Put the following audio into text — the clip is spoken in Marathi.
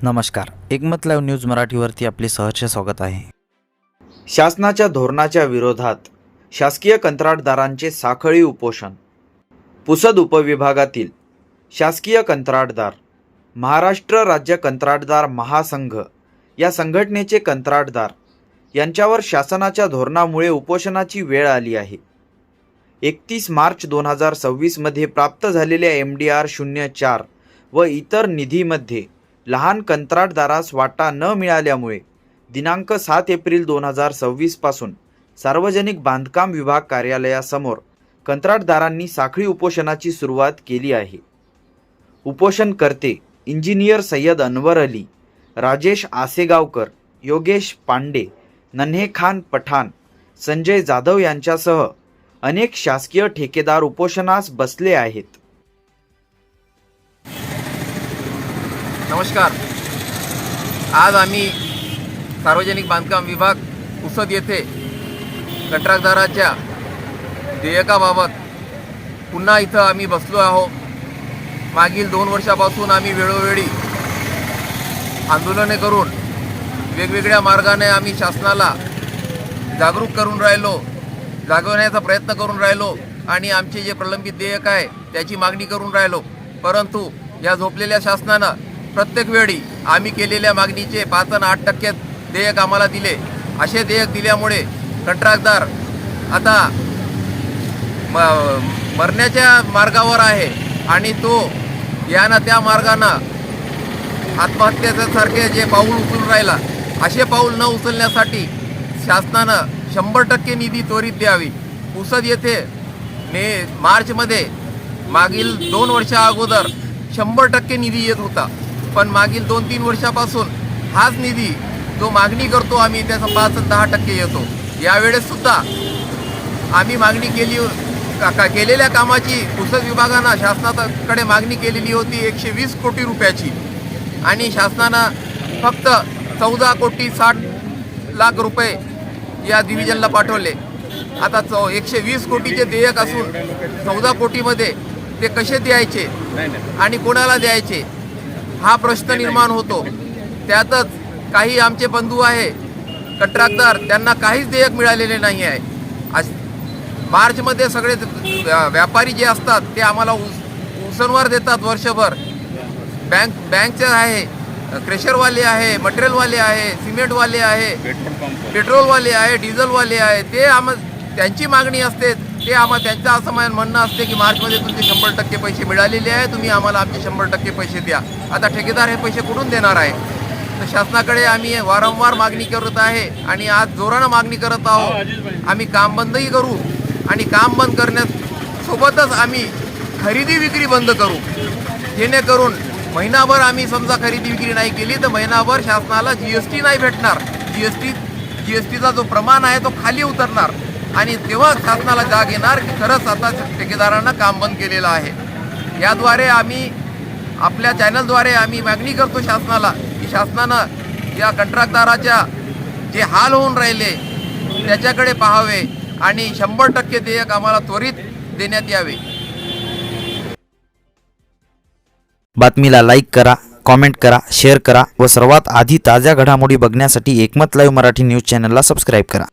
नमस्कार, एकमत लाईव्ह न्यूज मराठीवरती आपले सहर्ष स्वागत आहे। शासनाच्या धोरणाच्या विरोधात शासकीय कंत्राटदारांचे साखळी उपोषण। पुसद उपविभागातील शासकीय कंत्राटदार महाराष्ट्र राज्य कंत्राटदार महासंघ या संघटनेचे कंत्राटदार यांच्यावर शासनाच्या धोरणामुळे उपोषणाची वेळ आली आहे। 31 मार्च 2026 मध्ये प्राप्त झालेल्या MDR 04 व इतर निधीमध्ये लहान कंत्राटदारास वाटा न मिळाल्यामुळे दिनांक 7 एप्रिल 2026 पासून सार्वजनिक बांधकाम विभाग कार्यालयासमोर कंत्राटदारांनी साखळी उपोषणाची सुरुवात केली आहे। उपोषणकर्ते इंजिनियर सय्यद अनवर अली, राजेश आसेगावकर, योगेश पांडे, नन्हे खान पठाण, संजय जाधव यांच्यासह अनेक शासकीय ठेकेदार उपोषणास बसले आहेत। नमस्कार। आज आम्ही सार्वजनिक बांधकाम विभाग पुसद येथे कंत्राटदाराच्या देयकाबाबत पुन्हा इथं आम्ही बसलो आहोत। मागील 2 वर्षापासून आम्ही वेळोवेळी आंदोलने करून वेगवेगळ्या मार्गाने आम्ही शासनाला जागरूक करून राहिलो, जागवण्याचा प्रयत्न करून राहिलो आणि आमचे जे प्रलंबित देयक आहे त्याची मागणी करून राहिलो। परंतु या झोपलेल्या शासनानं प्रत्येक वेळी आम्ही केलेल्या मागणीचे 5 आणि 8% देयक आम्हाला दिले। असे देयक दिल्यामुळे कंत्राटदार आता मरण्याच्या मार्गावर आहे आणि तो यानं त्या मार्गानं आत्महत्येसारखे जे पाऊल उचलून राहिला, असे पाऊल न उचलण्यासाठी शासनानं 100% निधी त्वरित द्यावी। पुसद येथे मार्चमध्ये मागील 2 वर्षा अगोदर 100% निधी येत होता, पण मागील 2-3 वर्षापासून हाच निधी जो मागणी करतो आम्ही त्याचा 5-10% येतो। यावेळेस सुद्धा आम्ही मागणी केलेल्या कामाची पुसद विभागानं शासनाकडे मागणी केलेली होती 120 कोटी रुपयाची आणि शासनानं फक्त 14 कोटी 60 लाख रुपये या डिव्हिजनला पाठवले। आता 120 कोटीचे देयक असून 14 कोटीमध्ये ते कसे द्यायचे आणि कोणाला द्यायचे हा प्रश्न निर्माण होतो। त्यातच काही आमचे बंधू आहे कंत्राटदार, त्यांना काहीच देयक मिळालेले नाही आहे। मार्चमध्ये सगळे व्यापारी जे असतात ते आम्हाला उसनवर देतात वर्षभर। बँकचे आहे, क्रेशरवाले आहे, मटेरियलवाले आहे, सिमेंटवाले आहे, पेट्रोलवाले आहे, डिझेलवाले आहे, ते त्यांची मागणी असते। ते त्यांचं असं म्हणणं असते की मार्चमध्ये तुमचे 100% पैसे मिळालेले आहे, तुम्ही आम्हाला आमचे 100% पैसे द्या। आता ठेकेदार हे पैसे कुठून देणार आहे? तर शासनाकडे आम्ही वारंवार मागणी करत आहे आणि आज जोरानं मागणी करत आहोत। आम्ही काम बंदही करू आणि काम बंद करण्यासोबतच आम्ही खरेदी विक्री बंद करू, जेणेकरून महिनाभर आम्ही समजा खरेदी विक्री नाही केली तर महिनाभर शासनाला GST नाही भेटणार। GSTचा जो प्रमाण आहे तो खाली उतरणार आणि तेव्हा शासनाला जाग येणार की खरंच आता ठेकेदारांना काम बंद केलेलं आहे। याद्वारे आम्ही आपल्या चॅनलद्वारे आम्ही मागणी करतो शासनाला की शासनानं या कंत्राटदाराच्या जे हाल होऊन राहिले त्याच्याकडे पाहावे आणि 100% देयक आम्हाला त्वरित देण्यात यावे। बातमीला लाईक करा, कॉमेंट करा, शेअर करा व सर्वात आधी ताज्या घडामोडी बघण्यासाठी एकमत लाईव्ह मराठी न्यूज चॅनलला सबस्क्राईब करा।